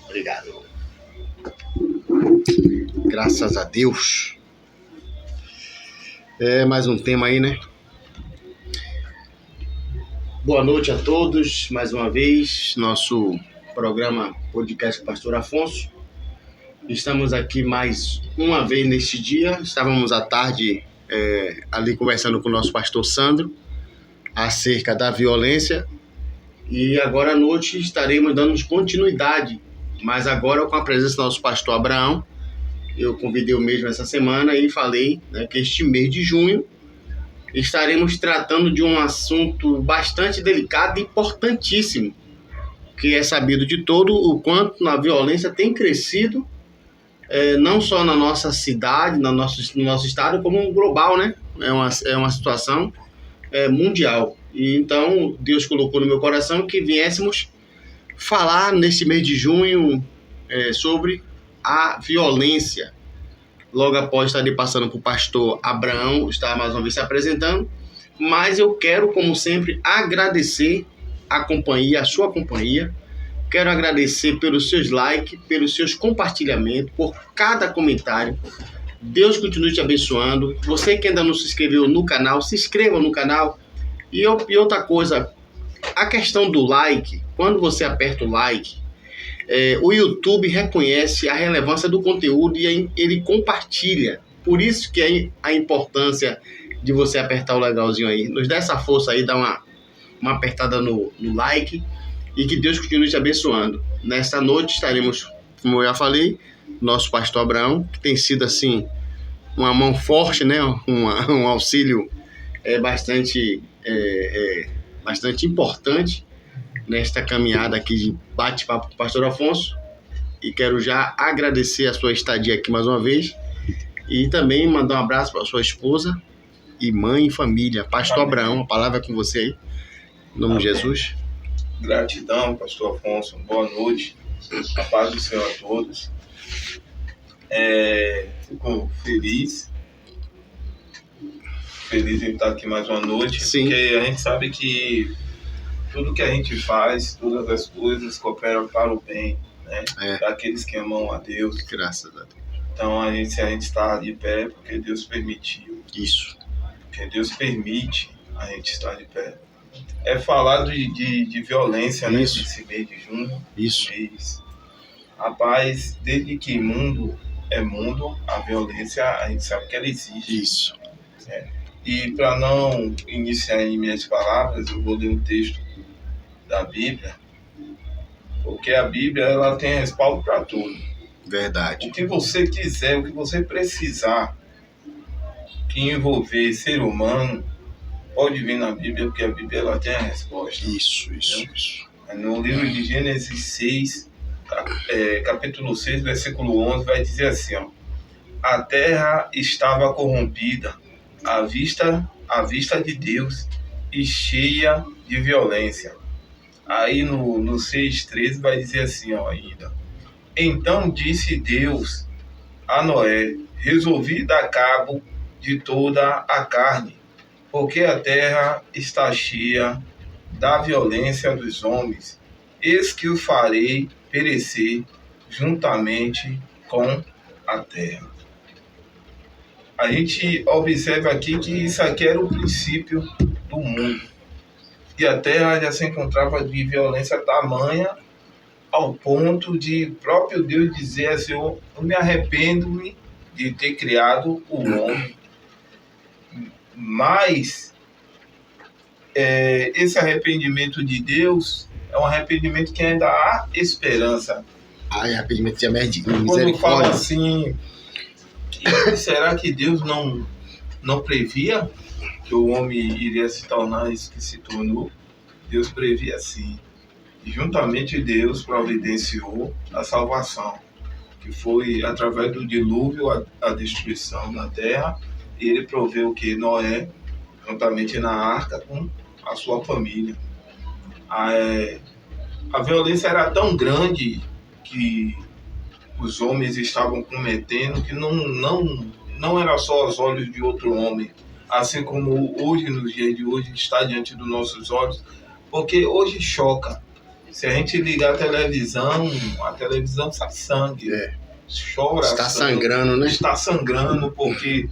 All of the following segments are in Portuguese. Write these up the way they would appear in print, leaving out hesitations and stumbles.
Obrigado. Graças a Deus. Mais um tema aí, né? Boa noite a todos, mais uma vez, nosso programa Podcast Pastor Afonso. Estamos aqui mais uma vez neste dia. Estávamos à tarde ali conversando com o nosso pastor Sandro acerca da violência e agora à noite estaremos dando continuidade, mas agora com a presença do nosso pastor Abraão. Eu convidei o mesmo essa semana e falei, né, que este mês de junho estaremos tratando de um assunto bastante delicado e importantíssimo, que é sabido de todo o quanto a violência tem crescido, não só na nossa cidade, no nosso estado, como global, né? É uma situação mundial. E então Deus colocou no meu coração que viéssemos falar neste mês de junho sobre a violência. Logo após estarei passando para o pastor Abraão, estar mais uma vez se apresentando, mas eu quero, como sempre, agradecer a sua companhia. Quero agradecer pelos seus likes, pelos seus compartilhamentos, por cada comentário. Deus continue te abençoando. Você que ainda não se inscreveu no canal, se inscreva no canal. E outra coisa, a questão do like, quando você aperta o like, o YouTube reconhece a relevância do conteúdo e ele compartilha. Por isso que é a importância de você apertar o legalzinho aí. Nos dá essa força aí, dá uma apertada no like e que Deus continue te abençoando. Nesta noite estaremos, como eu já falei, nosso pastor Abraão, que tem sido assim uma mão forte, né? Um auxílio bastante importante nesta caminhada aqui de bate-papo com o pastor Afonso, e quero já agradecer a sua estadia aqui mais uma vez e também mandar um abraço para a sua esposa e mãe e família. Pastor Amém. Abraão, a palavra é com você aí, em nome Amém. De Jesus. Gratidão, pastor Afonso, boa noite, a paz do Senhor a todos. Fico feliz em estar aqui mais uma noite. Sim. Porque a gente sabe que tudo que a gente faz, todas as coisas cooperam para o bem, né? Daqueles que amam a Deus. Graças a Deus. Então, se a gente está de pé, porque Deus permitiu. Isso. Porque Deus permite a gente estar de pé. Falar de violência, né? Nesse mês de junho. Isso. Rapaz, desde que mundo é mundo, a violência, a gente sabe que ela existe. Isso. E para não iniciar em minhas palavras, eu vou ler um texto da Bíblia, porque a Bíblia ela tem respaldo para tudo. Verdade. O que você quiser, o que você precisar que envolver ser humano, pode vir na Bíblia, porque a Bíblia ela tem a resposta. Isso. No livro de Gênesis 6, capítulo 6, versículo 11, vai dizer assim, ó: a terra estava corrompida à vista de Deus e cheia de violência. Aí no 6,13 vai dizer assim, ó, ainda: então disse Deus a Noé: resolvi dar cabo de toda a carne, porque a terra está cheia da violência dos homens. Eis que o farei perecer juntamente com a terra. A gente observa aqui que isso aqui era o princípio do mundo. E a terra já se encontrava de violência tamanha ao ponto de próprio Deus dizer assim: eu me arrependo de ter criado o homem. Mas esse arrependimento de Deus é um arrependimento que ainda há esperança. Arrependimento de misericórdia. Quando fala assim, será que Deus não previa que o homem iria se tornar isso que se tornou? Deus previa sim. E juntamente Deus providenciou a salvação, que foi através do dilúvio, a destruição da terra. E ele proveu que Noé, juntamente na arca, com a sua família. A violência era tão grande que os homens estavam cometendo que não era só aos olhos de outro homem, assim como hoje, nos dias de hoje, está diante dos nossos olhos, porque hoje choca Se a gente ligar a televisão sai sangue. Chora. Está sangrando, né? Está sangrando porque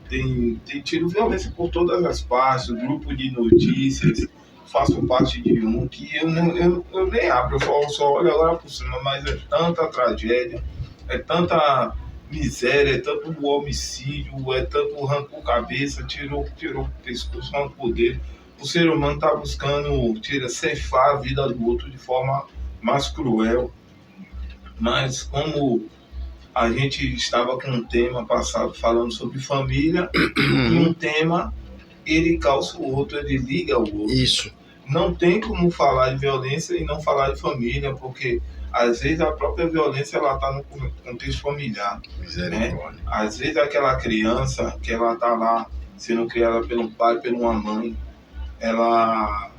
tem tido violência por todas as partes, grupo de notícias, faço parte de um que eu nem abro, eu só olho agora por cima, mas é tanta tragédia, é tanta miséria, é tanto homicídio, é tanto arrancou cabeça, tirou o pescoço, arrancou o dedo. O ser humano está buscando ceifar a vida do outro de forma mais cruel. Mas como a gente estava com um tema passado falando sobre família, e um tema, ele calça o outro, ele liga o outro. Isso. Não tem como falar de violência e não falar de família, porque às vezes a própria violência ela está no contexto familiar. Né? Às vezes aquela criança que ela está lá sendo criada pelo pai, por uma mãe, ela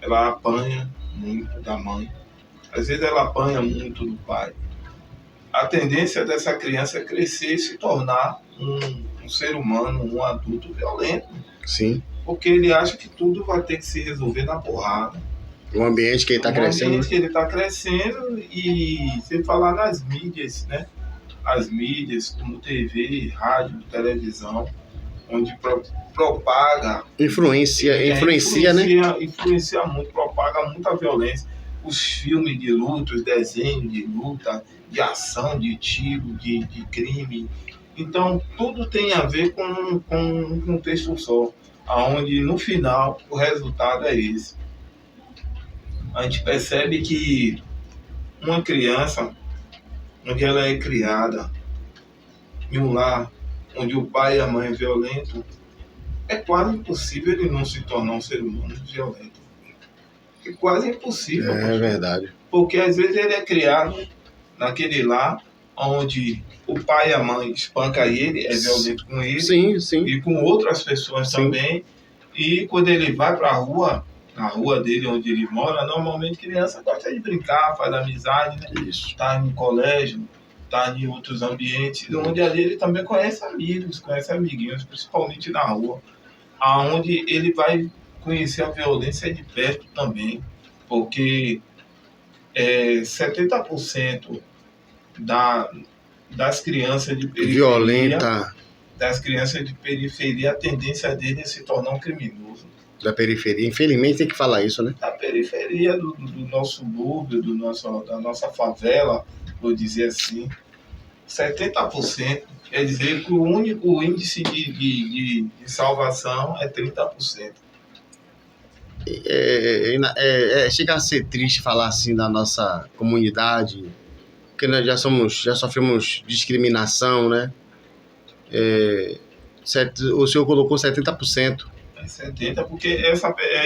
apanha muito da mãe. Às vezes ela apanha muito do pai. A tendência dessa criança é crescer e se tornar um ser humano, um adulto violento. Sim. Porque ele acha que tudo vai ter que se resolver na porrada. O ambiente que ele está crescendo. O ambiente que ele está crescendo e sem falar nas mídias, né? As mídias como TV, rádio, televisão, onde propaga... Influencia, né? Influencia muito, propaga muita violência. Os filmes de luta, os desenhos de luta, de ação, de tiro, de crime. Então, tudo tem a ver com um contexto só, onde no final o resultado é esse. A gente percebe que uma criança, onde ela é criada em um lar onde o pai e a mãe é violento, é quase impossível ele não se tornar um ser humano violento. É quase impossível. É verdade. Porque às vezes ele é criado naquele lar onde o pai e a mãe espancam ele, é violento com ele, sim. E com outras pessoas também. E quando ele vai para a rua, na rua dele onde ele mora, normalmente criança gosta de brincar, faz amizade, né? Isso. Tá em colégio, tá em outros ambientes, onde ali ele também conhece amigos, conhece amiguinhos, principalmente na rua, aonde ele vai conhecer a violência de perto também, porque 70% das crianças de periferia, violenta, das crianças de periferia, a tendência dele é se tornar um criminoso. Da periferia, infelizmente tem que falar isso, né? Da periferia do nosso subúrbio, da nossa favela, vou dizer assim, 70%, quer dizer que o único índice de salvação é 30%. Chega a ser triste falar assim da nossa comunidade, porque nós já sofremos discriminação, né? O senhor colocou 70%. 70%, porque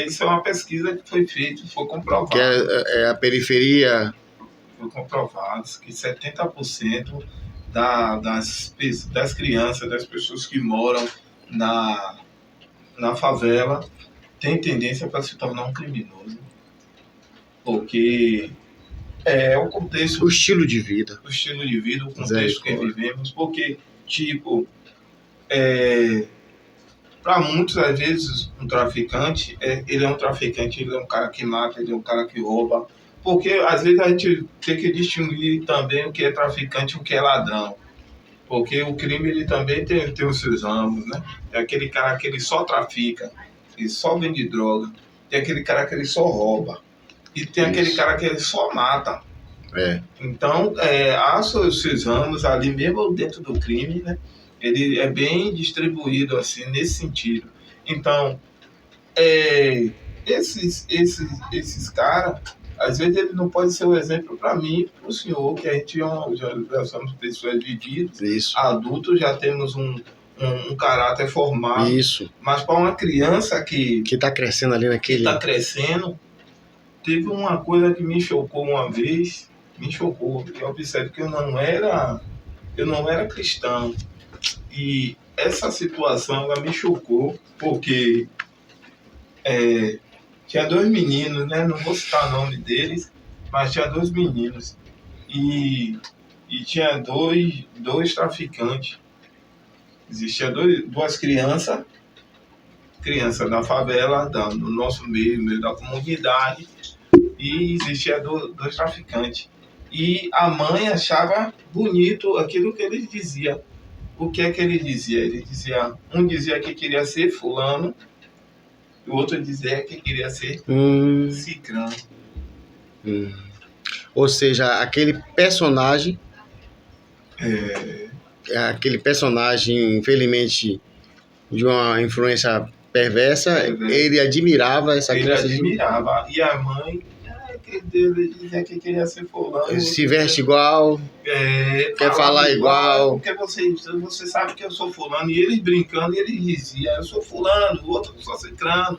isso é uma pesquisa que foi feita, foi comprovado. Que é a periferia. Foi comprovado que 70% das crianças, das pessoas que moram na favela, tem tendência para se tornar um criminoso. Porque é o contexto... O estilo de vida. O estilo de vida, o contexto que vivemos. Porque, para muitos, às vezes, um traficante, ele é um traficante, ele é um cara que mata, ele é um cara que rouba. Porque, às vezes, a gente tem que distinguir também o que é traficante e o que é ladrão. Porque o crime, ele também tem os seus ramos, né? É aquele cara que ele só trafica, ele só vende droga. Tem aquele cara que ele só rouba. E tem aquele cara que ele só mata. Então, há seus ramos ali, mesmo dentro do crime, né? Ele é bem distribuído, assim, nesse sentido. Então, esses caras, às vezes ele não pode ser um exemplo para mim e para o senhor, que a gente já somos pessoas vividas, adultos, já temos um caráter formado. Isso. Mas para uma criança que está crescendo ali naquele... Que está crescendo, teve uma coisa que me chocou uma vez, eu observo que eu não era cristão. E essa situação, ela me chocou, porque tinha 2 meninos, né? Não vou citar o nome deles, mas tinha 2 meninos. E tinha dois traficantes. Existia 2 crianças da favela, no nosso meio da comunidade, e existia dois traficantes. E a mãe achava bonito aquilo que ele dizia. O que é que ele dizia? Ele dizia, um dizia que queria ser fulano, o outro dizia que queria ser cicrano. Ou seja, aquele personagem, infelizmente, de uma influência perversa, ele admirava essa criança. Ele admirava. E a mãe, ele dizia que queria ser fulano. Se veste igual, quer falar igual. Porque você sabe que eu sou fulano. E ele brincando, ele dizia, eu sou fulano, o outro sou cicrano.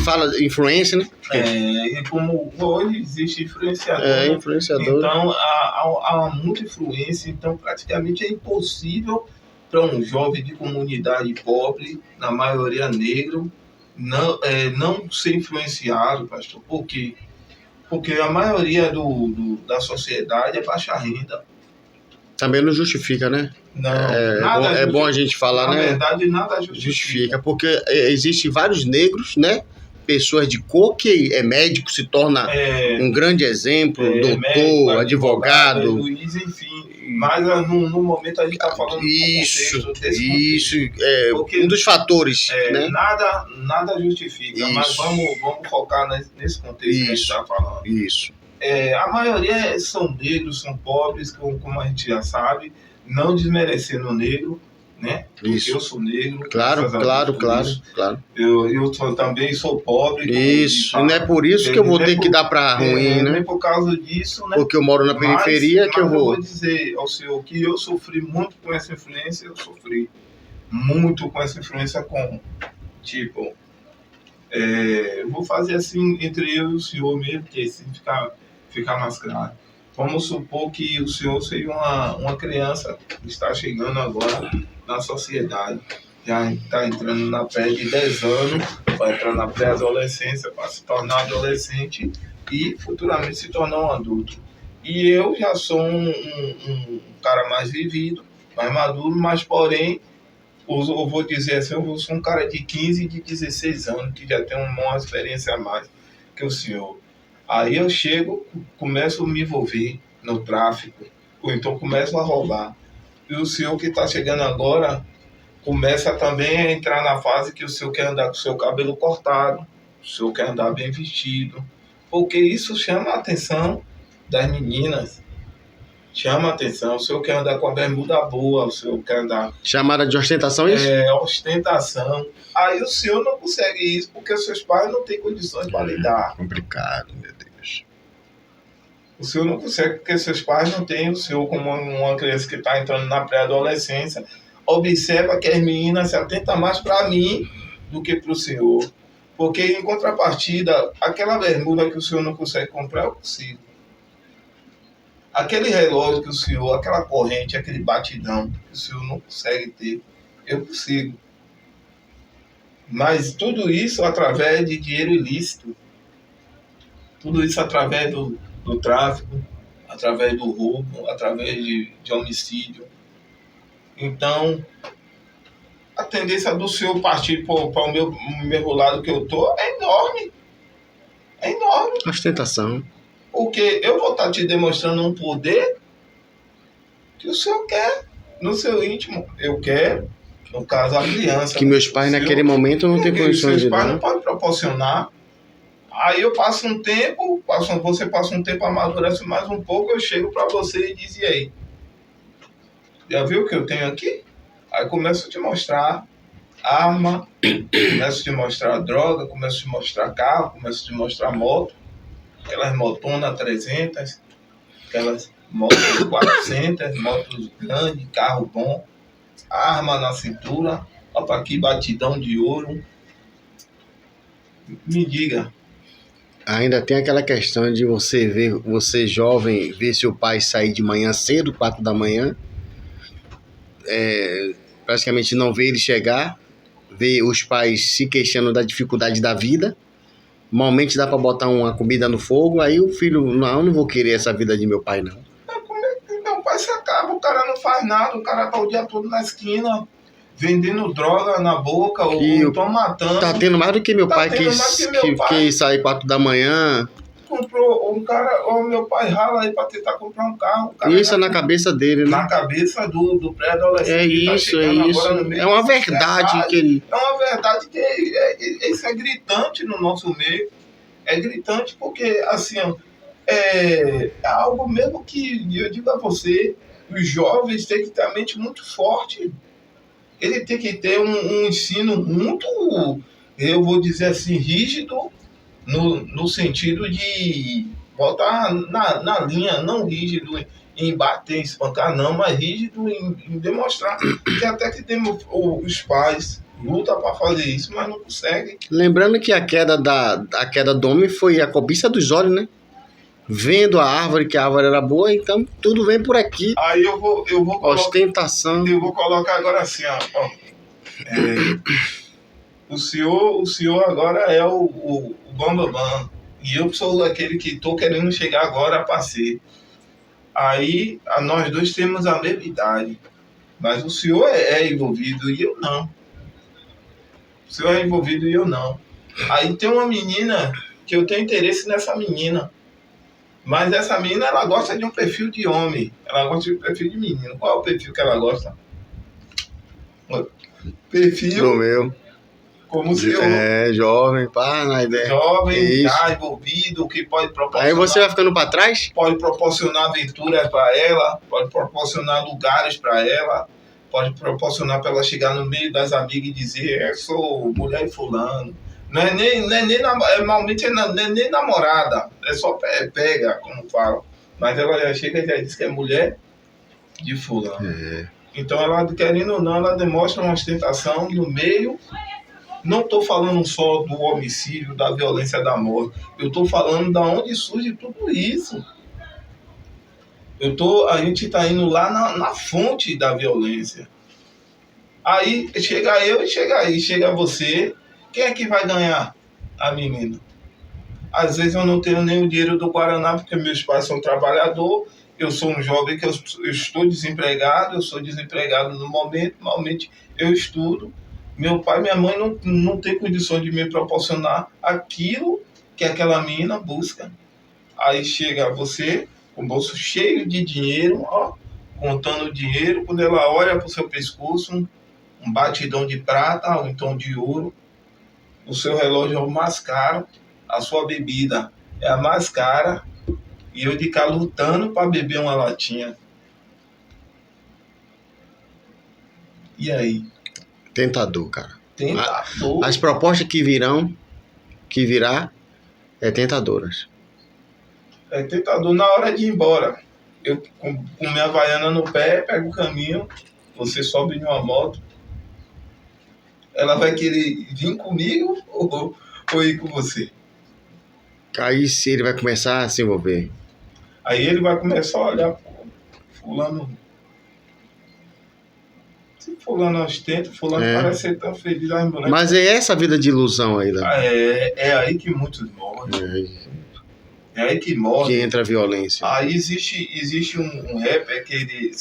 Fala influência, né? E como hoje existe influenciador. Influenciador. Então, há muita influência. Então, praticamente é impossível para um jovem de comunidade pobre, na maioria negro, não ser influenciado, pastor. Por quê? Porque a maioria da sociedade é baixa renda. Também não justifica, né? Não, é bom a gente falar, né? Na verdade, nada justifica. Porque existem vários negros, né? Pessoas de cor que é médico, se torna um grande exemplo, doutor, médico, advogado. Juiz, enfim. Mas no momento a gente está falando isso, um dos fatores. Né? Nada justifica, isso. Mas vamos focar nesse contexto que a gente está falando. Isso. A maioria são negros, são pobres, como a gente já sabe, não desmerecendo o negro, né? Isso. Eu sou negro. Claro. Eu também sou pobre. Isso, e não é por isso que eu vou ter que dar para ruim, né? Nem por causa disso, né? Porque eu moro na periferia que eu vou... eu vou dizer ao senhor que eu sofri muito com essa influência, eu vou fazer assim entre eu e o senhor mesmo, que assim ficar mais claro. Vamos supor que o senhor seja uma criança que está chegando agora na sociedade. Já está entrando na pré de 10 anos, vai entrar na pré-adolescência para se tornar adolescente e futuramente se tornar um adulto. E eu já sou um cara mais vivido, mais maduro, mas porém, eu vou dizer assim, eu sou um cara de 15 e de 16 anos, que já tem uma experiência a mais que o senhor. Aí eu chego, começo a me envolver no tráfico, ou então começo a roubar. E o senhor que está chegando agora começa também a entrar na fase que o senhor quer andar com o seu cabelo cortado, o senhor quer andar bem vestido, porque isso chama a atenção das meninas. Chama a atenção, o senhor quer andar com a bermuda boa, o senhor quer andar... Chamada de ostentação, isso? Ostentação. Aí o senhor não consegue isso porque os seus pais não têm condições para lhe dar. Complicado, meu Deus. O senhor não consegue porque seus pais não têm. O senhor, como uma criança que está entrando na pré-adolescência, observa que as meninas se atentam mais para mim do que para o senhor. Porque, em contrapartida, aquela bermuda que o senhor não consegue comprar, eu consigo. Aquele relógio que o senhor, aquela corrente, aquele batidão que o senhor não consegue ter, eu consigo. Mas tudo isso através de dinheiro ilícito. Tudo isso através do tráfico, através do roubo, através de homicídio. Então, a tendência do senhor partir para o meu lado que eu estou é enorme. É enorme. Ostentação. Porque eu vou estar te demonstrando um poder que o senhor quer no seu íntimo. Eu quero, no caso, a criança. Que meus pais naquele momento não têm condições de dar. Meus pais não podem proporcionar. Aí eu passo um tempo, você passa um tempo, amadurece mais um pouco, eu chego para você e diz, e aí? Já viu o que eu tenho aqui? Aí começo a te mostrar arma, começo a te mostrar droga, começo a te mostrar carro, começo a te mostrar moto. Aquelas motonas 300, aquelas motos 400, motos grandes, carro bom, arma na cintura, olha aqui, batidão de ouro. Me diga. Ainda tem aquela questão de você jovem, ver seu pai sair de manhã cedo, 4 da manhã, praticamente não ver ele chegar, ver os pais se queixando da dificuldade da vida. Normalmente dá para botar uma comida no fogo, aí o filho, não vou querer essa vida de meu pai, não. Meu pai se acaba, o cara não faz nada, o cara tá o dia todo na esquina, vendendo droga na boca, ou então matando. Tá tendo mais do que meu pai, que sair 4 da manhã, comprou um cara, o meu pai rala aí para tentar comprar um carro. O cara Isso é na cabeça dele, né? na cabeça do pré-adolescente. É que tá isso, é chegando isso. agora no meio É uma da verdade sociedade. que ele... É uma verdade que isso é gritante no nosso meio. É gritante porque, assim, ó, é algo mesmo que eu digo a você, os jovens têm que ter a mente muito forte. Ele tem que ter um ensino muito, eu vou dizer assim, rígido, no sentido de botar na linha, não rígido em bater, em espancar, não, mas rígido em demonstrar que até que temos os pais lutam para fazer isso, mas não conseguem. Lembrando que a queda do homem foi a cobiça dos olhos, né? Vendo a árvore, que a árvore era boa, então tudo vem por aqui. Aí eu vou Ostentação. eu vou colocar agora assim, ó. O senhor agora é o bambambam. E eu sou aquele que estou querendo chegar agora a passeio. Aí nós dois temos a mesma idade. Mas o senhor é envolvido e eu não. O senhor é envolvido e eu não. Aí tem uma menina que eu tenho interesse nessa menina. Mas essa menina, ela gosta de um perfil de homem. Ela gosta de um perfil de menino. Qual é o perfil que ela gosta? Perfil Do meu. como o senhor. É, jovem, pá, na ideia. Jovem, Isso. já envolvido, que pode proporcionar. Aí você vai ficando pra trás? Pode proporcionar aventuras para ela, pode proporcionar lugares para ela, pode proporcionar para ela chegar no meio das amigas e dizer: eu sou mulher de fulano. Não é normalmente não é nem namorada, é só pega, como fala. Mas ela já chega e já diz que é mulher de fulano. É. Então ela, querendo ou não, ela demonstra uma ostentação no meio. Não estou falando só do homicídio, da violência, da morte. Eu estou falando de onde surge tudo isso. A gente está indo lá na fonte da violência. Aí chega eu e chega aí, chega você. Quem é que vai ganhar? A menina. Às vezes eu não tenho nem o dinheiro do Guaraná, porque meus pais são trabalhadores. Eu sou um jovem que eu estou desempregado. Eu sou desempregado no momento. Normalmente eu estudo. Meu pai e minha mãe não têm condições de me proporcionar aquilo que aquela menina busca. Aí chega você, com o bolso cheio de dinheiro, ó, contando dinheiro. Quando ela olha para o seu pescoço, um batidão de prata, ou então de ouro. O seu relógio é o mais caro, a sua bebida é a mais cara. E eu de cá lutando para beber uma latinha. E aí? Tentador, cara. Tentador. As propostas que virá, é tentadoras. É tentador na hora de ir embora. Eu com minha havaiana no pé, pego o caminho, você sobe em uma moto. Ela vai querer vir comigo ou ir com você? Aí sim ele vai começar a se envolver. Aí ele vai começar a olhar, pô, fulano. Se fulano ostenta, fulano parece ser tão feliz. Mas é essa vida de ilusão aí, né? É aí que muitos morrem. É aí que morre. Que entra a violência. Aí existe um rapper que ele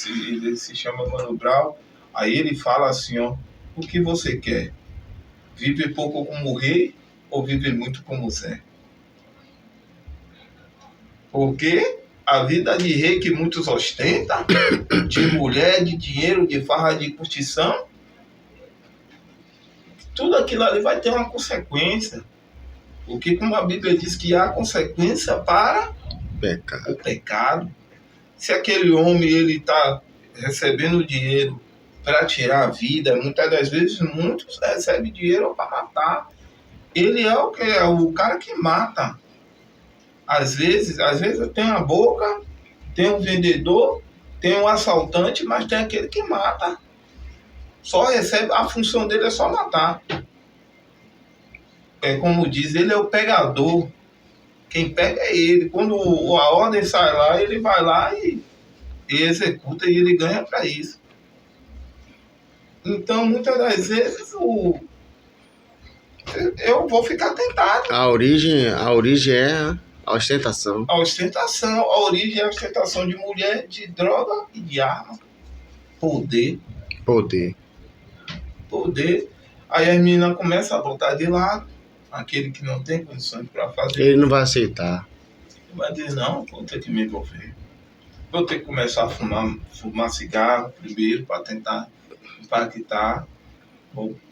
se chama Mano Brown. Aí ele fala assim, ó: o que você quer? Vive pouco como rei ou vive muito como Zé? Porque a vida de rei que muitos ostentam, de mulher, de dinheiro, de farra, de curtição, tudo aquilo ali vai ter uma consequência. Porque como a Bíblia diz que há consequência para o pecado. Se aquele homem ele está recebendo dinheiro para tirar a vida, muitas das vezes muitos recebem dinheiro para matar. Ele é o cara que mata. Às vezes tem a boca, tem um vendedor, tem um assaltante, mas tem aquele que mata. Só recebe, a função dele é só matar. É como diz, ele é o pegador. Quem pega é ele. Quando a ordem sai lá, ele vai lá e executa e ele ganha para isso. Então, muitas das vezes, eu vou ficar tentado. A origem é a ostentação. A ostentação, a origem é a ostentação de mulher, de droga e de arma. Poder. Aí a menina começa a botar de lado aquele que não tem condições para fazer. Ele não vai aceitar. vai dizer, não, vou ter que me envolver. Vou ter que começar a fumar cigarro primeiro para tentar impactar.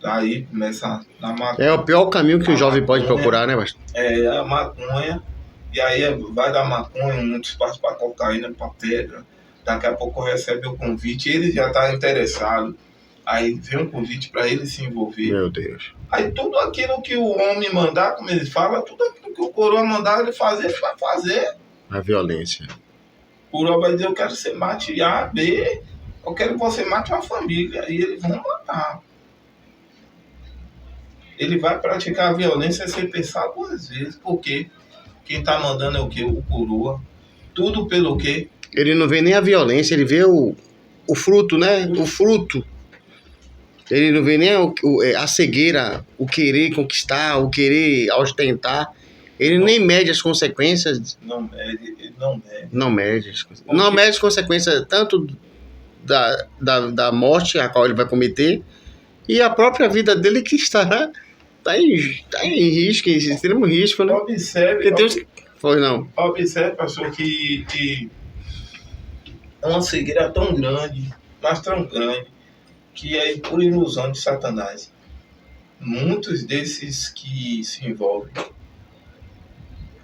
Aí começa a maconha. É o pior caminho que o jovem pode procurar, né, pastor? É a maconha, e aí vai dar maconha, muito espaço para cocaína, para pedra. Daqui a pouco recebe o convite, ele já está interessado. Aí vem um convite para ele se envolver. Meu Deus. Aí tudo aquilo que o homem mandar, como ele fala, tudo aquilo que o coroa mandar ele fazer, ele vai fazer. A violência. O coroa vai dizer, eu quero que você mate A, B, eu quero que você mate uma família. E eles vão matar. Ele vai praticar a violência sem pensar 2 vezes. Porque quem está mandando é o quê? O coroa. Tudo pelo quê? Ele não vê nem a violência, ele vê o fruto, né? O fruto. Ele não vê nem a cegueira, o querer conquistar, o querer ostentar. Ele nem mede as consequências. Não mede, ele não mede. Não mede. Não mede as consequências tanto da morte a qual ele vai cometer e a própria vida dele que está em risco, em extremo risco, né? Observe, pastor, que é uma cegueira tão grande, mas tão grande, que é por ilusão de Satanás. Muitos desses que se envolvem,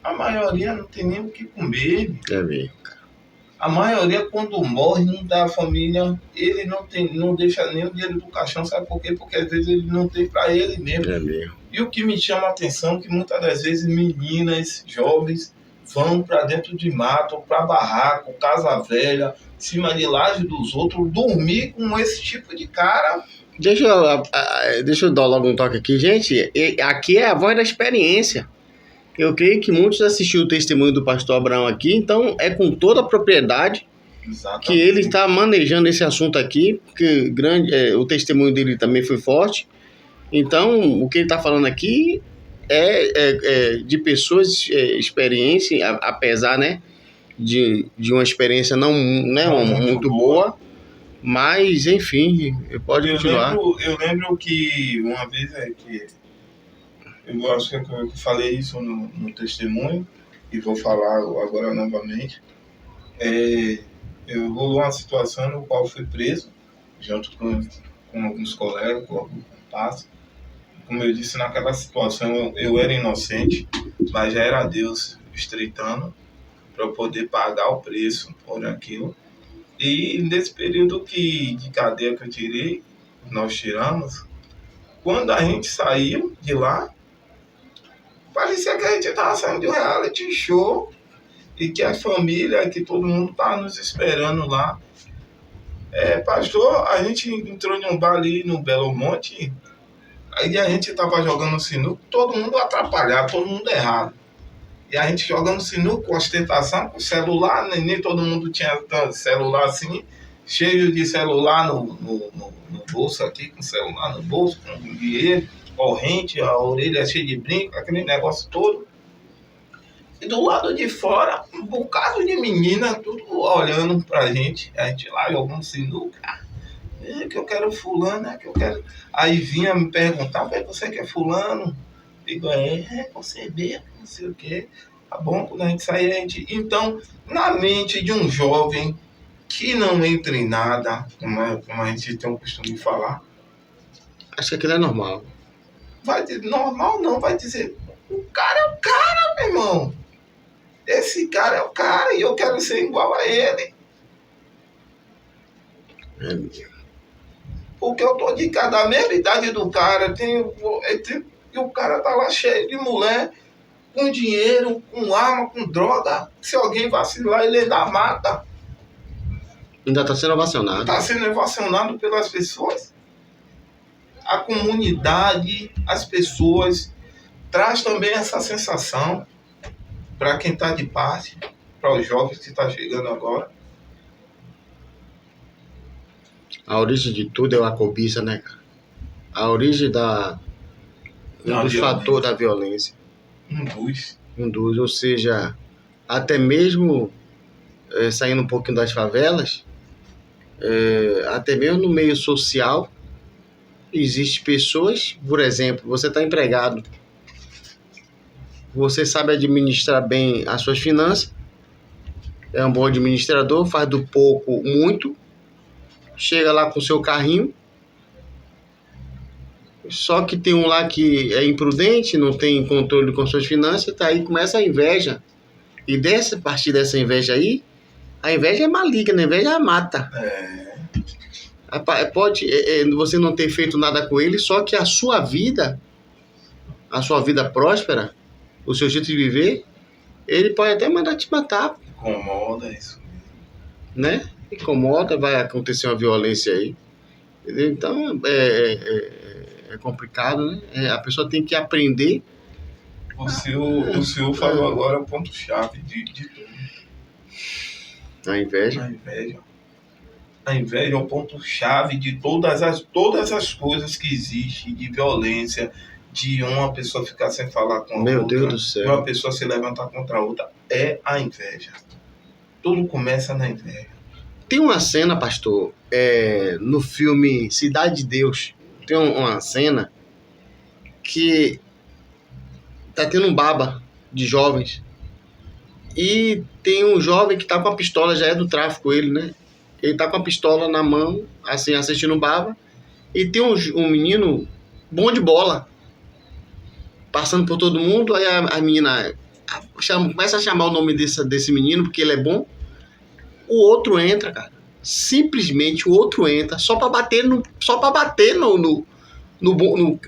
a maioria não tem nem o que comer. É mesmo. A maioria, quando morre, não dá a família, ele não deixa nem o dinheiro do caixão, sabe por quê? Porque às vezes ele não tem para ele mesmo. É mesmo. E o que me chama a atenção é que muitas das vezes meninas, jovens, vão para dentro de mato, para barraco, casa velha, em cima de laje dos outros, dormir com esse tipo de cara. Deixa eu dar logo um toque aqui, gente. Aqui é a voz da experiência. Eu creio que muitos assistiram o testemunho do pastor Abraão aqui, então é com toda a propriedade. Exatamente. Que ele está manejando esse assunto aqui, porque o testemunho dele também foi forte. Então, o que ele está falando aqui é de pessoas experiência, apesar, né, de uma experiência não muito boa, mas, enfim, pode continuar. Eu lembro que uma vez eu acho que eu falei isso no testemunho, e vou falar agora novamente. Rolou uma situação no qual fui preso, junto com alguns colegas, com alguns contatos. Como eu disse, naquela situação eu era inocente, mas já era Deus estreitando para eu poder pagar o preço por aquilo. E nesse período de cadeia que nós tiramos, quando a gente saiu de lá, parecia que a gente estava saindo de um reality show e que a família, que todo mundo estava nos esperando lá. Pastor, a gente entrou em um bar ali no Belo Monte, aí a gente estava jogando sinuca, todo mundo atrapalhado, todo mundo errado. E a gente jogando sinuca com ostentação, com celular, nem todo mundo tinha celular assim, cheio de celular no bolso aqui, com celular no bolso, com dinheiro, corrente, a orelha cheia de brinco, aquele negócio todo. E do lado de fora, um bocado de menina, tudo olhando pra gente. A gente lá jogando sinuca. Que eu quero fulano, que eu quero... Aí vinha me perguntar, você quer fulano? Digo, você mesmo, não sei o quê. Tá bom, quando a gente sair, a gente... Então, na mente de um jovem que não entra em nada, como a gente tem o costume de falar. Acho que aquilo é normal. Vai dizer, normal não, vai dizer, o cara é o cara, meu irmão. Esse cara é o cara e eu quero ser igual a ele. É mesmo. Porque eu tô de cada mesma idade do cara, e o cara tá lá cheio de mulher, com dinheiro, com arma, com droga. Se alguém vacilar, ele ainda mata. Ainda tá sendo ovacionado. Tá sendo ovacionado pelas pessoas. A comunidade, as pessoas, traz também essa sensação para quem está de parte, para os jovens que estão chegando agora. A origem de tudo é a cobiça, né, cara? A origem dos fatores da violência. Um dos, ou seja, até mesmo saindo um pouquinho das favelas, até mesmo no meio social, existem pessoas, por exemplo, você está empregado. você sabe administrar bem as suas finanças, é um bom administrador, faz do pouco muito, chega lá com o seu carrinho, só que tem um lá que é imprudente, não tem controle com suas finanças, tá aí, começa a inveja. E a partir dessa inveja aí, a inveja é maligna, a inveja mata. Pode você não ter feito nada com ele, só que a sua vida próspera, o seu jeito de viver, ele pode até mandar te matar. Incomoda isso. Né? Incomoda, vai acontecer uma violência aí. Entendeu? Então, é complicado, né? A pessoa tem que aprender. O senhor falou agora o ponto-chave de tudo. A inveja. A inveja é o ponto-chave de todas as coisas que existem, de violência, de uma pessoa ficar sem falar com a outra. Meu Deus do céu. De uma pessoa se levantar contra a outra. É a inveja. Tudo começa na inveja. Tem uma cena, pastor, no filme Cidade de Deus, tem uma cena que tá tendo um baba de jovens e tem um jovem que tá com a pistola, já é do tráfico ele, né? Ele tá com a pistola na mão, assim, assistindo o baba, e tem um menino bom de bola passando por todo mundo, aí a menina começa a chamar o nome desse menino porque ele é bom. O outro entra, cara. Simplesmente o outro entra só pra bater no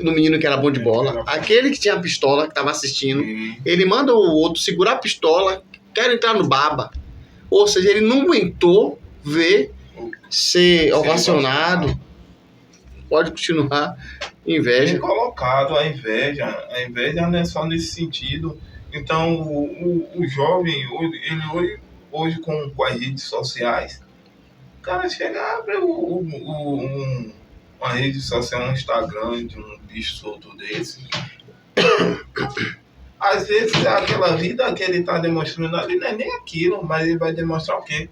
menino que era bom de bola. Aquele que tinha a pistola, que tava assistindo. Ele manda o outro segurar a pistola, quer entrar no baba. Ou seja, ele não aguentou ver ser ovacionado. Pode continuar. Inveja. Bem colocado, a inveja não é só nesse sentido. Então, o jovem, hoje com as redes sociais, o cara chega, abre uma rede social, um Instagram de um bicho solto desse. Às vezes aquela vida que ele está demonstrando ali não é nem aquilo, mas ele vai demonstrar o quê?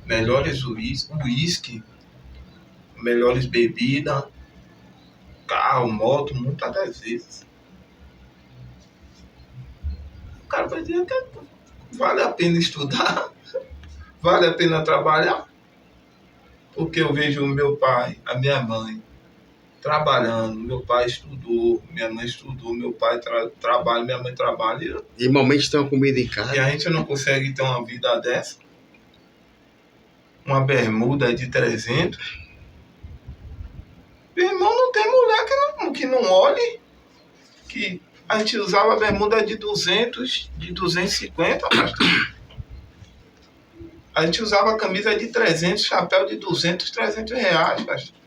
Melhores uísque, melhores bebidas, carro, moto, muitas das vezes. O cara vai dizer que vale a pena estudar, vale a pena trabalhar, porque eu vejo o meu pai, a minha mãe trabalhando, meu pai estudou, minha mãe estudou, meu pai trabalha, minha mãe trabalha. E momentos tem uma comida em casa. E a gente não consegue ter uma vida dessa. Uma bermuda de 300. Meu irmão, não tem mulher que não olhe. Que a gente usava bermuda de 200, de 250, pastor. A gente usava camisa de 300, chapéu de 200, 300 reais, pastor.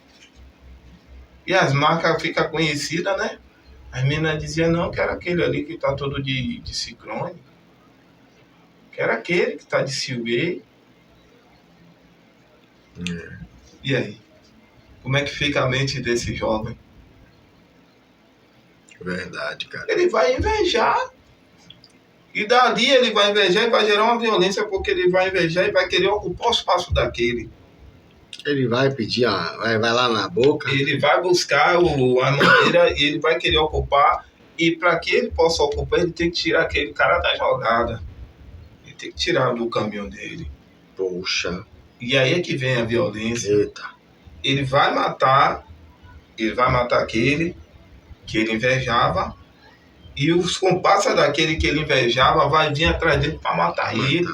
E as marcas ficam conhecidas, né? As meninas diziam, não, que era aquele ali que tá todo de Ciclone. Que era aquele que tá de Silvei. E aí? Como é que fica a mente desse jovem? Verdade, cara. Ele vai invejar. E dali ele vai invejar e vai gerar uma violência, porque ele vai invejar e vai querer ocupar o espaço daquele. Ele vai pedir, vai lá na boca. Ele vai buscar a maneira e ele vai querer ocupar. E para que ele possa ocupar, ele tem que tirar aquele cara da jogada. Ele tem que tirar do caminho dele. Poxa. E aí é que vem a violência. Eita. Ele vai matar aquele que ele invejava. E os comparsas daquele que ele invejava vai vir atrás dele para matar ele.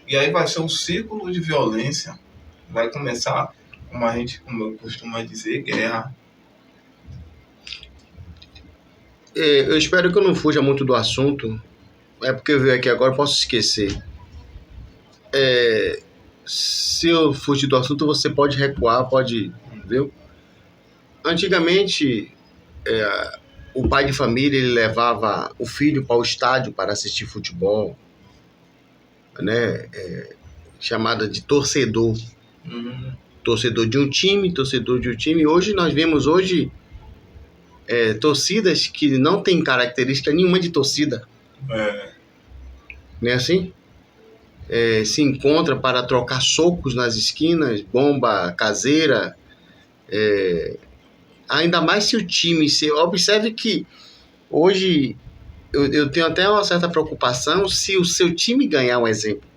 E aí vai ser um círculo de violência. Vai começar, como eu costumo dizer, guerra. Eu espero que eu não fuja muito do assunto. É porque eu vejo aqui agora, posso esquecer. Se eu fugir do assunto, você pode recuar, viu? Antigamente, o pai de família ele levava o filho para o estádio para assistir futebol, né? Chamada de torcedor. Torcedor de um time, torcedor de um time. Hoje nós vemos torcidas que não têm característica nenhuma de torcida. Não é assim? Se encontra para trocar socos nas esquinas, bomba caseira. Ainda mais se o time... Observe que hoje eu tenho até uma certa preocupação se o seu time ganhar um exemplo.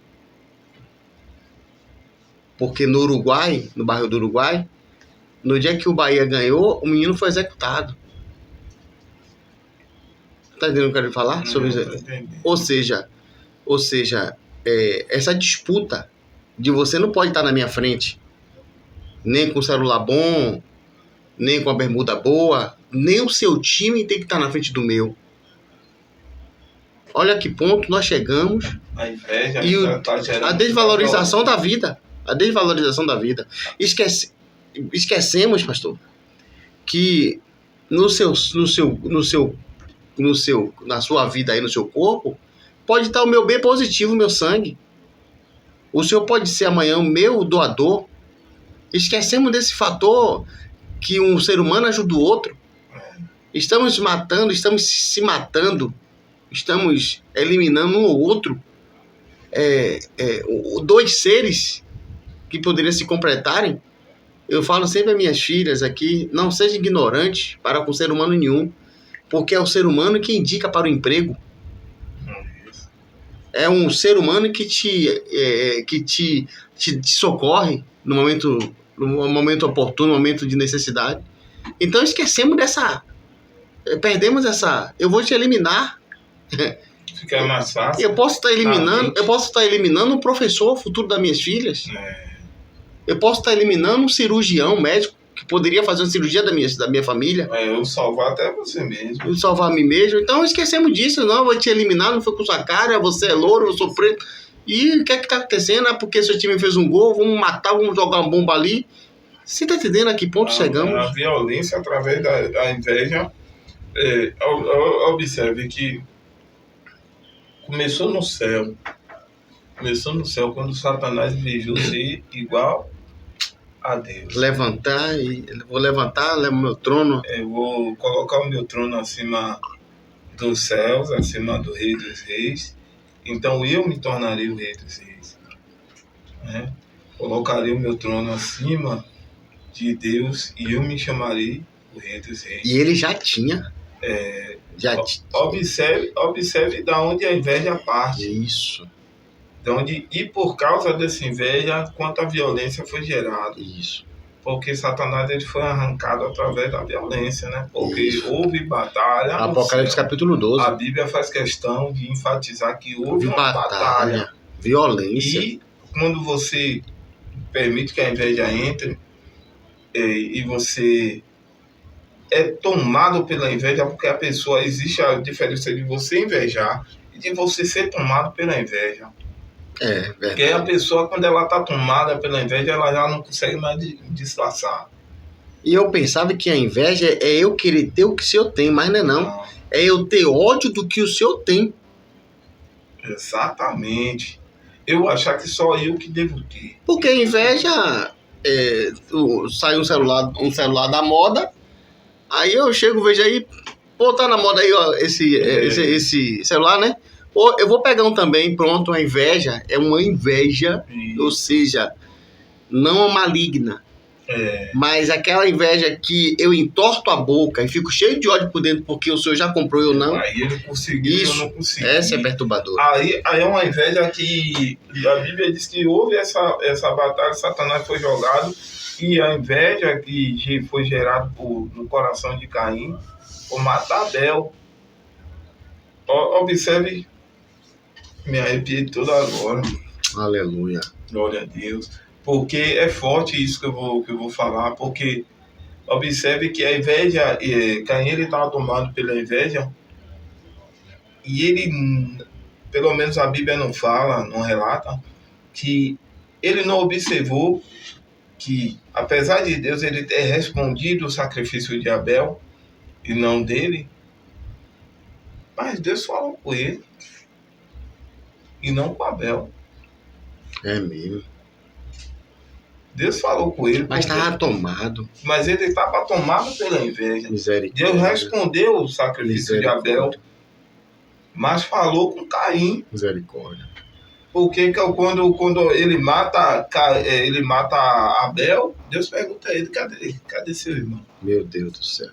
Porque no Uruguai, no bairro do Uruguai, no dia que o Bahia ganhou, o menino foi executado. Tá entendendo o que eu quero falar? Sobre isso? Ou seja, essa disputa de você não pode estar na minha frente, nem com o celular bom, nem com a bermuda boa, nem o seu time tem que estar na frente do meu. Olha a que ponto nós chegamos. A inveja E tá gerando a desvalorização da vida. A desvalorização da vida. Esquecemos, pastor, que na sua vida aí, no seu corpo, pode estar o meu B positivo, o meu sangue. O Senhor pode ser amanhã o meu doador. Esquecemos desse fator que um ser humano ajuda o outro. Estamos matando, estamos se matando, estamos eliminando um ou outro. Dois seres que poderiam se completarem. Eu falo sempre às minhas filhas aqui, não seja ignorante para com ser humano nenhum, porque é o ser humano que indica para o emprego. É um ser humano que te socorre no momento oportuno, no momento de necessidade. Então esquecemos perdemos essa, eu vou te eliminar. Fica mais fácil. Eu posso estar eliminando um professor, o futuro das minhas filhas. Eu posso estar eliminando um cirurgião, um médico, que poderia fazer uma cirurgia da minha família. Eu salvar até você mesmo. Eu salvar a mim mesmo. Então esquecemos disso. Não, eu vou te eliminar, não foi com sua cara, você é louro, eu sou preto. E o que é que tá acontecendo? Porque seu time fez um gol, vamos matar, vamos jogar uma bomba ali. Você tá entendendo a que ponto chegamos? A violência através da inveja. Observe que começou no céu quando Satanás desejou ser igual a Deus. Vou levantar, levo meu trono. Eu vou colocar o meu trono acima dos céus, acima do Rei dos Reis. Então eu me tornarei o Rei dos Reis. Colocarei o meu trono acima de Deus e eu me chamarei o Rei dos Reis. E ele já tinha. Observe da onde a inveja parte. Isso. E por causa dessa inveja, quanta violência foi gerada. Isso. Porque Satanás ele foi arrancado através da violência, né? Porque houve batalha. Apocalipse capítulo 12. A Bíblia faz questão de enfatizar que houve uma batalha. Violência. E quando você permite que a inveja entre e você é tomado pela inveja, porque a pessoa, existe a diferença de você invejar e de você ser tomado pela inveja. Verdade. Porque a pessoa, quando ela está tomada pela inveja, ela já não consegue mais disfarçar. E eu pensava que a inveja é eu querer ter o que o senhor tem, mas não. É eu ter ódio do que o senhor tem. Exatamente. Eu achar que só eu que devo ter. Porque a inveja sai um celular da moda, aí eu chego, vejo aí, pô, tá na moda aí, ó, esse celular, né? Eu vou pegar um também, pronto, a inveja é uma inveja, ou seja, não maligna, mas aquela inveja que eu entorto a boca e fico cheio de ódio por dentro porque o senhor já comprou e eu não. Aí ele conseguiu e eu não consegui. Essa é perturbadora. Aí é uma inveja que a Bíblia diz que houve essa batalha, Satanás foi jogado, e a inveja que foi gerada no coração de Caim por matar Abel. Observe. Me arrepiei todo agora. Aleluia. Glória a Deus. Porque é forte isso que eu vou falar. Porque observe que a inveja, Caim ele estava tomado pela inveja. E ele, pelo menos a Bíblia não fala, não relata, que ele não observou que, apesar de Deus ele ter respondido o sacrifício de Abel e não dele, mas Deus falou com ele. E não com Abel. É mesmo. Deus falou com ele. Mas estava tomado. Mas ele estava tomado pela inveja. Misericórdia. Deus respondeu o sacrifício de Abel, mas falou com Caim. Misericórdia. Porque quando ele mata Abel, Deus pergunta a ele, cadê seu irmão? Meu Deus do céu.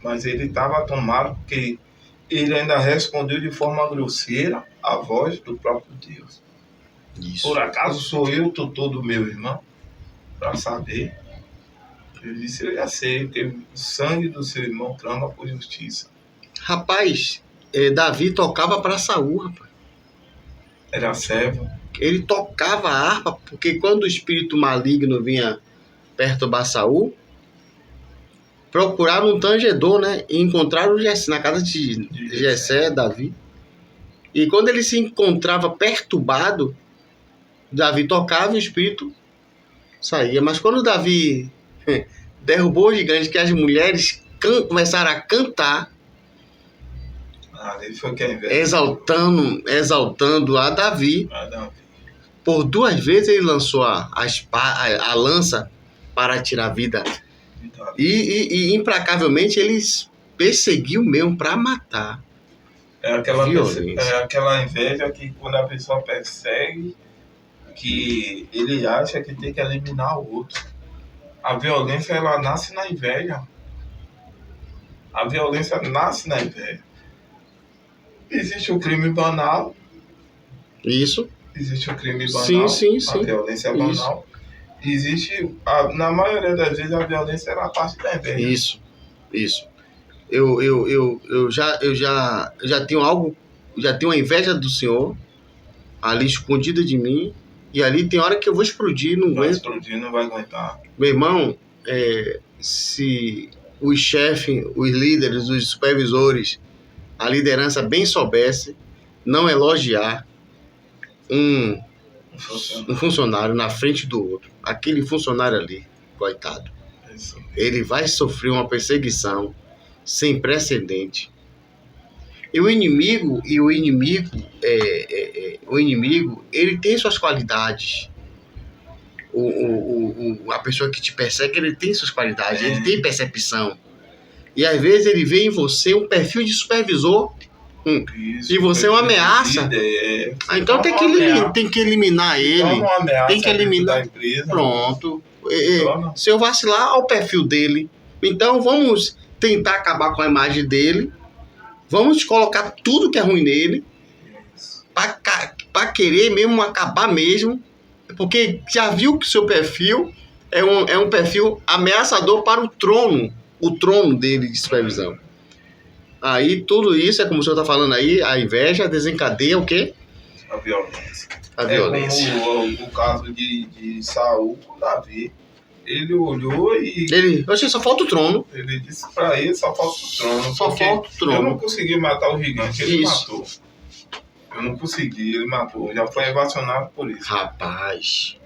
mas ele estava tomado porque ele ainda respondeu de forma grosseira à voz do próprio Deus. Isso. Por acaso sou eu, tutor do meu irmão? Para saber. Ele disse, eu já sei, que o sangue do seu irmão trama por justiça. Rapaz, Davi tocava para Saul, rapaz. Era servo. Ele tocava a harpa, porque quando o espírito maligno vinha perturbar Saul, procuraram um tangedor, né? E encontraram o Jessé, na casa de Jessé, Davi. E quando ele se encontrava perturbado, Davi tocava e o espírito saía. Mas quando Davi derrubou o gigante, que as mulheres começaram a cantar, Ali foi quem veio. exaltando a Davi. Por 2 vezes ele lançou a lança para tirar a vida. E implacavelmente eles perseguiu mesmo para matar. É aquela inveja que quando a pessoa persegue, que ele acha que tem que eliminar o outro. A violência, ela nasce na inveja. A violência nasce na inveja. Existe o crime banal. Isso. Existe o crime banal. Sim. A violência banal. Existe, na maioria das vezes, a violência era a parte da inveja. Isso. Eu já tenho algo, já tenho uma inveja do Senhor ali escondida de mim, e ali tem hora que eu vou explodir, não Vai aguento. explodir, não vai aguentar. Meu irmão, se os chefes, os líderes, os supervisores, a liderança bem soubesse não elogiar um funcionário na frente do outro, aquele funcionário ali, coitado, ele vai sofrer uma perseguição sem precedente. E o inimigo, ele tem suas qualidades. A pessoa que te persegue, ele tem suas qualidades, ele tem percepção. E às vezes ele vê em você um perfil de supervisor, Isso, e você é uma ameaça. Então tem que eliminar ele. Tem que eliminar. Pronto. Se eu vacilar, ao perfil dele. Então vamos tentar acabar com a imagem dele. Vamos colocar tudo que é ruim nele. Para querer mesmo acabar mesmo. Porque já viu que o seu perfil é um perfil ameaçador para o trono dele de supervisão. Aí tudo isso é como o senhor está falando aí, a inveja desencadeia o quê? A violência. A violência. O caso de Saul com Davi. Ele olhou e... Eu achei só falta o trono. Ele disse pra ele, só falta o trono. Só falta o trono. Eu não consegui matar o gigante, ele matou. Eu não consegui, ele matou. Já foi evacionado por isso. Rapaz.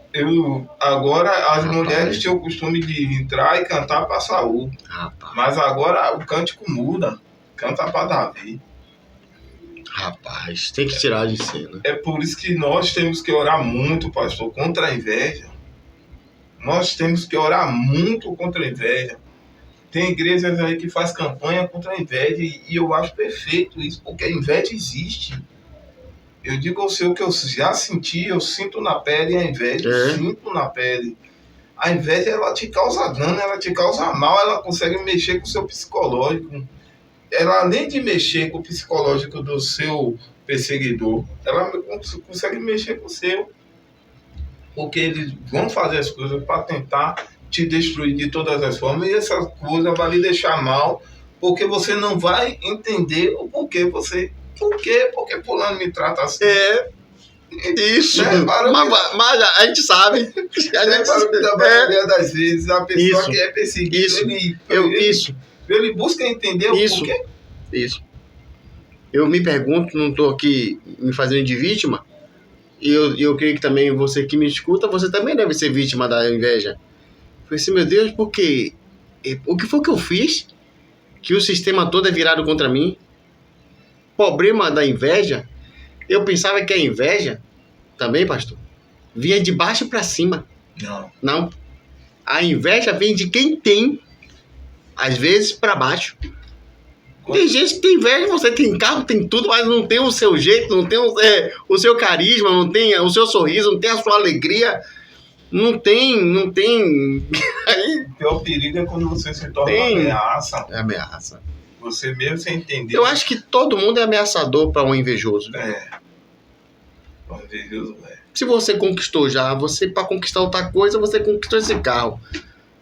Agora as mulheres tinham o costume de entrar e cantar pra Saul. Rapaz. Mas agora o cântico muda. Canta pra Davi. Rapaz, tem que tirar de cena. É por isso que nós temos que orar muito, pastor, contra a inveja. Nós temos que orar muito contra a inveja. Tem igrejas aí que faz campanha contra a inveja e eu acho perfeito isso, porque a inveja existe. Eu digo ao seu que eu já senti, eu sinto na pele a inveja, eu sinto na pele. A inveja, ela te causa dano, ela te causa mal, ela consegue mexer com o seu psicológico. Ela, além de mexer com o psicológico do seu perseguidor, ela consegue mexer com o seu. Porque eles vão fazer as coisas para tentar te destruir de todas as formas, e essa coisa vai lhe deixar mal, porque você não vai entender o porquê você... Por quê? Porque fulano me trata assim. Isso. Mas a gente sabe. A maioria das vezes, a pessoa que é perseguida, ele busca entender o porquê. Isso. Eu me pergunto, não estou aqui me fazendo de vítima, e eu creio que também você que me escuta, você também deve ser vítima da inveja. Eu falei assim, meu Deus, por quê? O que foi que eu fiz que o sistema todo é virado contra mim? O problema da inveja, eu pensava que a inveja, também, pastor, vinha de baixo para cima. Não. A inveja vem de quem tem, às vezes, para baixo. Tem gente que tem inveja, você tem carro, tem tudo, mas não tem o seu jeito, não tem o seu carisma, não tem o seu sorriso, não tem a sua alegria. Não tem. Aí O pior perigo é quando você se torna uma tem ameaça. ameaça. Você mesmo sem entender. Eu acho que todo mundo é ameaçador para um invejoso. O invejoso é. Se você conquistou já, você para conquistar outra coisa, você conquistou esse carro.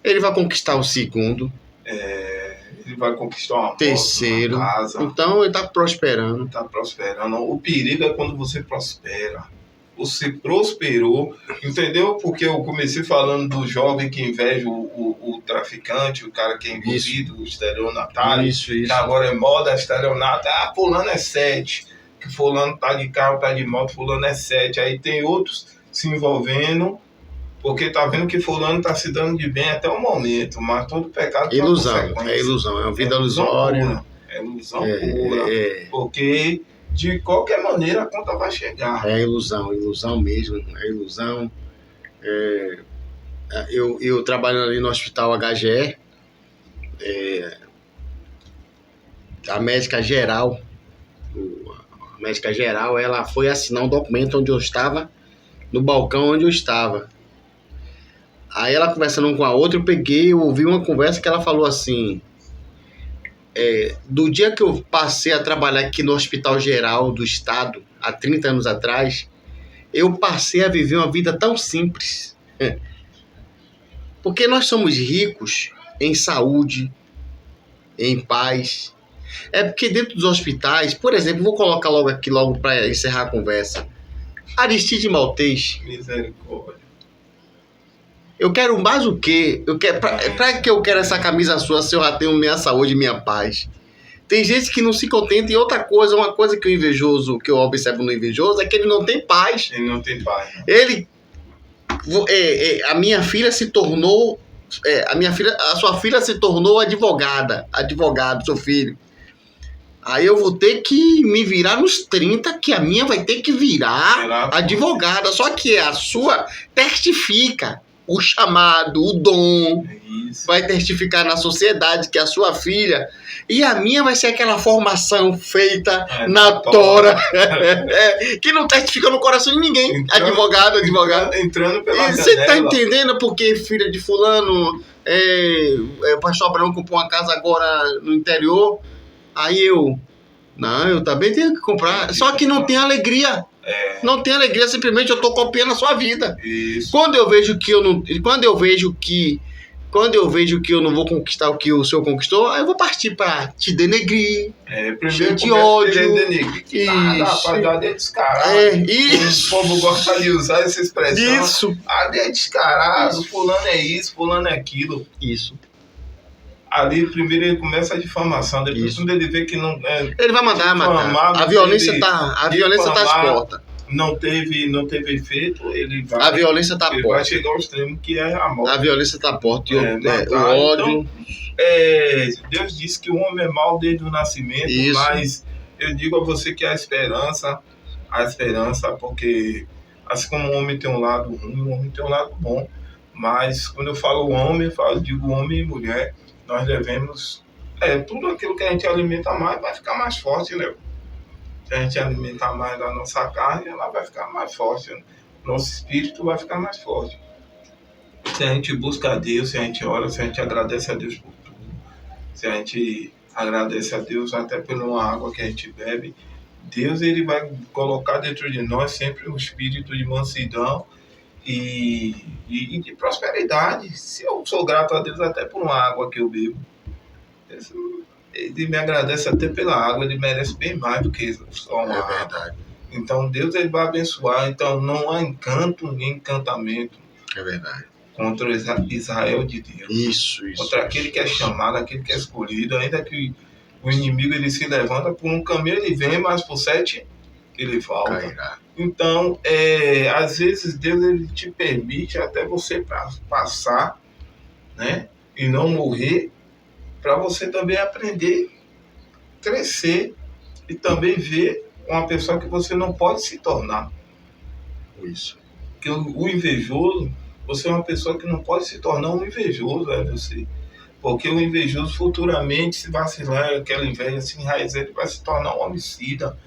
Ele vai conquistar o segundo, Ele vai conquistar uma moto, terceiro. uma casa. Então ele tá prosperando. Tá prosperando. O perigo é quando você prospera. Você prosperou, entendeu? Porque eu comecei falando do jovem que inveja o traficante, o cara que é envolvido, o estelionatário. Isso. Que agora é moda estelionato. Fulano é 7. Que fulano tá de carro, tá de moto, fulano é 7. Aí tem outros se envolvendo, porque tá vendo que fulano tá se dando de bem até o momento. Mas todo pecado tem Ilusão. consequência. É ilusão. É uma vida ilusória. É ilusão pura. Porque de qualquer maneira a conta vai chegar. É ilusão mesmo. É ilusão. Eu trabalhando ali no hospital HGE, a médica geral, ela foi assinar um documento onde eu estava, no balcão onde eu estava. Aí ela conversando com a outra, eu ouvi uma conversa que ela falou assim: do dia que eu passei a trabalhar aqui no Hospital Geral do Estado, há 30 anos atrás, eu passei a viver uma vida tão simples. Porque nós somos ricos em saúde, em paz. É porque dentro dos hospitais, por exemplo, vou colocar logo para encerrar a conversa, Aristide Maltês. Misericórdia. Eu quero mais o quê? Pra que eu quero essa camisa sua se eu já tenho minha saúde e minha paz? Tem gente que não se contenta. E outra coisa, uma coisa que o invejoso, que eu observo no invejoso, é que ele não tem paz. Ele não tem paz. A minha filha se tornou... a sua filha se tornou advogado, seu filho. Aí eu vou ter que me virar nos 30, que a minha vai ter que virar advogada. Só que a sua testifica o chamado, o dom. Isso. Vai testificar na sociedade que a sua filha... E a minha vai ser aquela formação feita na tora. Que não testifica no coração de ninguém. Advogado. Entrando pela janela. Você tá entendendo porque filha de fulano... o pastor Abraão comprou uma casa agora no interior. Aí eu também tenho que comprar. Só que não tem alegria. Não tem alegria, simplesmente eu tô copiando a sua vida. Isso. Quando eu vejo que eu não vou conquistar o que o senhor conquistou, aí eu vou partir para te denegrir. Primeiro de ódio. Rapaziada, é descarado. Isso. O povo gosta de usar essa expressão. Isso. Ali é descarado, fulano é isso, fulano é aquilo. Isso. Ali primeiro ele começa a difamação, depois quando ele vê que não é. Ele vai matar. A violência tá às portas. Não teve efeito, ele vai. A violência tá à porta. Vai chegar ao extremo que é a morte. A violência tá à porta. O ódio. Então, Deus disse que o homem é mau desde o nascimento, mas eu digo a você que a esperança, porque assim como o homem tem um lado ruim, o homem tem um lado bom. Mas quando eu falo homem, eu digo homem e mulher. Nós devemos... tudo aquilo que a gente alimenta mais vai ficar mais forte, né? Se a gente alimentar mais a nossa carne, ela vai ficar mais forte. Né? Nosso espírito vai ficar mais forte. Se a gente busca a Deus, se a gente ora, se a gente agradece a Deus por tudo, se a gente agradece a Deus até pela água que a gente bebe, Deus ele vai colocar dentro de nós sempre um espírito de mansidão e de prosperidade. Se eu sou grato a Deus até por uma água que eu bebo, ele me agradece até pela água, ele merece bem mais do que só uma água. Verdade. Então Deus ele vai abençoar. Então não há encanto nem encantamento contra o Israel de Deus. Isso. Contra aquele que é chamado, aquele que é escolhido, ainda que o inimigo ele se levanta por um caminho, ele vem, mas por 7 ele volta. Cairá. Então, às vezes Deus ele te permite até você passar, né, e não morrer, para você também aprender, crescer e também ver uma pessoa que você não pode se tornar. Isso. Porque o invejoso, você é uma pessoa que não pode se tornar um invejoso, você. Porque o invejoso futuramente, se vacilar aquela inveja se enraizar, ele vai se tornar um homicida.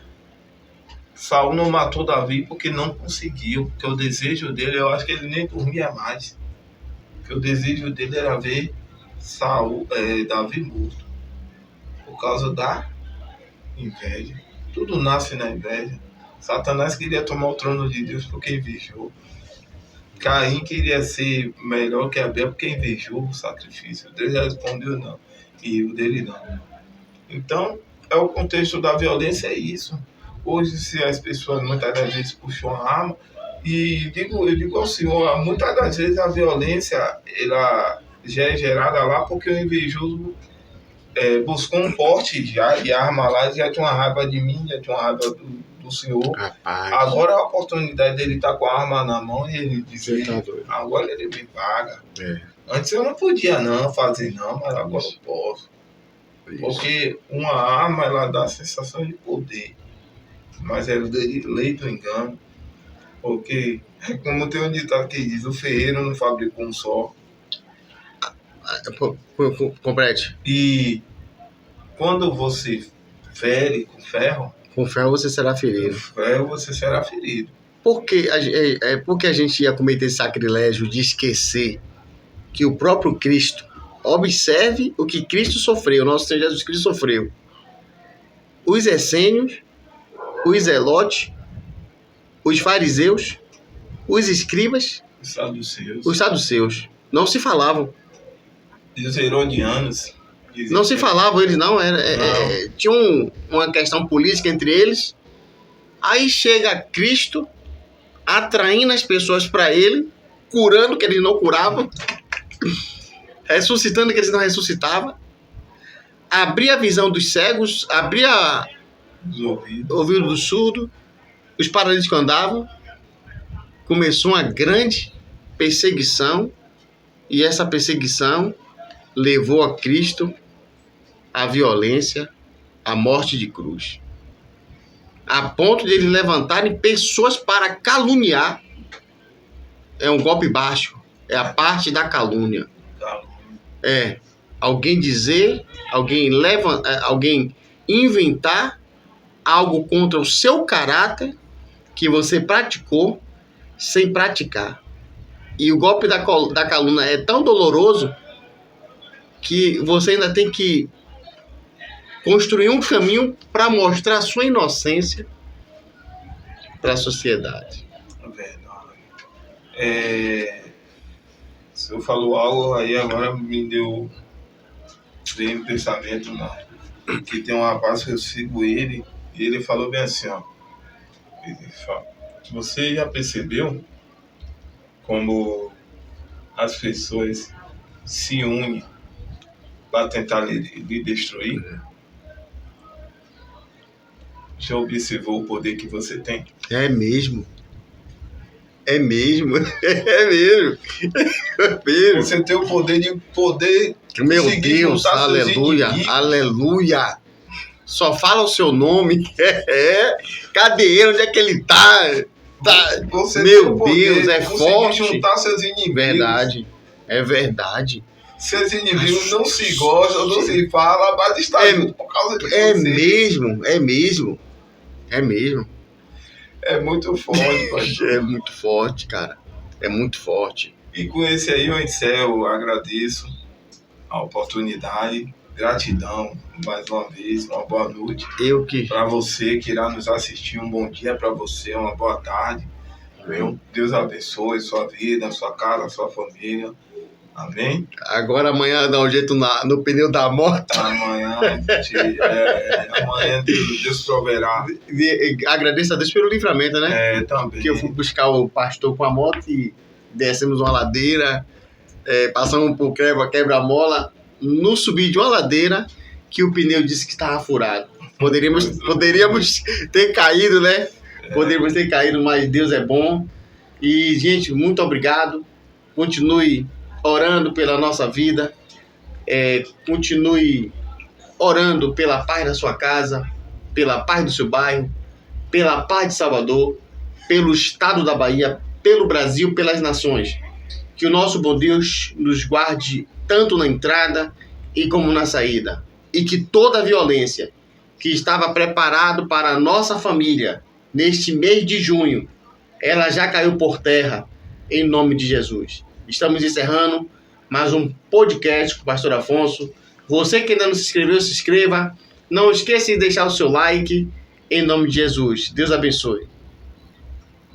Saul não matou Davi porque não conseguiu, porque o desejo dele, eu acho que ele nem dormia mais, porque o desejo dele era ver Davi morto, por causa da inveja. Tudo nasce na inveja. Satanás queria tomar o trono de Deus porque invejou. Caim queria ser melhor que Abel porque invejou o sacrifício. Deus respondeu não, e o dele não. Então, o contexto da violência é isso. Hoje, se as pessoas muitas das vezes puxam a arma, e eu digo ao senhor, muitas das vezes a violência ela já é gerada lá porque o invejoso buscou um porte já, e a arma lá já tinha uma raiva de mim, já tinha uma raiva do senhor. Rapaz. Agora a oportunidade dele estar com a arma na mão e ele dizer, Tá doido. agora ele me paga. É. Antes eu não podia não fazer não, mas agora eu posso. Isso. Porque uma arma ela dá a sensação de poder, mas é lei do engano. Porque, como tem um ditado que diz, o ferreiro não fabricou um só. Complete. E quando você fere com ferro você será ferido. você será ferido. Por que a gente ia cometer esse sacrilégio de esquecer que o próprio Cristo, observe o que Cristo sofreu, nosso Senhor Jesus Cristo sofreu. Os essênios, os zelotes, os fariseus, os escribas, os saduceus não se falavam. E os herodianos. Não se falavam eles, não. Tinha uma questão política entre eles. Aí chega Cristo, atraindo as pessoas para ele, curando que eles não curavam, ressuscitando que eles não ressuscitavam, abria a visão dos cegos, abria o ouvido do surdo, os paralíticos andavam. Começou uma grande perseguição, e essa perseguição levou a Cristo à violência, à morte de cruz, a ponto de eles levantarem pessoas para caluniar. É um golpe baixo, é a parte da calúnia. Alguém dizer, alguém inventar algo contra o seu caráter que você praticou sem praticar. E o golpe da calúnia é tão doloroso que você ainda tem que construir um caminho para mostrar a sua inocência para a sociedade. O senhor falou algo aí, agora me deu um pensamento, não. Que tem um rapaz que eu sigo ele, e ele falou bem assim, ó. Ele fala, você já percebeu como as pessoas se unem para tentar lhe destruir? Já observou o poder que você tem? É mesmo. É mesmo. É mesmo. Você tem o poder de poder. Meu Deus, aleluia, aleluia. Só fala o seu nome. Cadê ele? Onde é que ele tá? Meu Deus, é forte. Juntar seus inimigos. Verdade. É verdade. Seus inimigos não se gostam, não se falam, mas está junto por causa de você. É mesmo. É muito forte, pastor. É muito forte, cara. É muito forte. E com esse aí eu encerro, agradeço a oportunidade. Gratidão mais uma vez, uma boa noite. Para você que irá nos assistir, um bom dia para você, uma boa tarde. Amém. Deus abençoe sua vida, sua casa, sua família. Amém? Agora amanhã dá um jeito no pneu da moto. Amanhã Deus proverá. Agradeço a Deus pelo livramento, né? Também. Que eu fui buscar o pastor com a moto e descemos uma ladeira, passamos por quebra-mola, no subir de uma ladeira que o pneu disse que estava furado. Poderíamos ter caído, né? Poderíamos ter caído, mas Deus é bom. E, gente, muito obrigado. Continue orando pela nossa vida, continue orando pela paz da sua casa, pela paz do seu bairro, pela paz de Salvador, pelo estado da Bahia, pelo Brasil, pelas nações. Que o nosso bom Deus nos guarde tanto na entrada e como na saída. E que toda a violência que estava preparado para a nossa família neste mês de junho, ela já caiu por terra, em nome de Jesus. Estamos encerrando mais um podcast com o Pastor Afonso. Você que ainda não se inscreveu, se inscreva. Não esqueça de deixar o seu like, em nome de Jesus. Deus abençoe.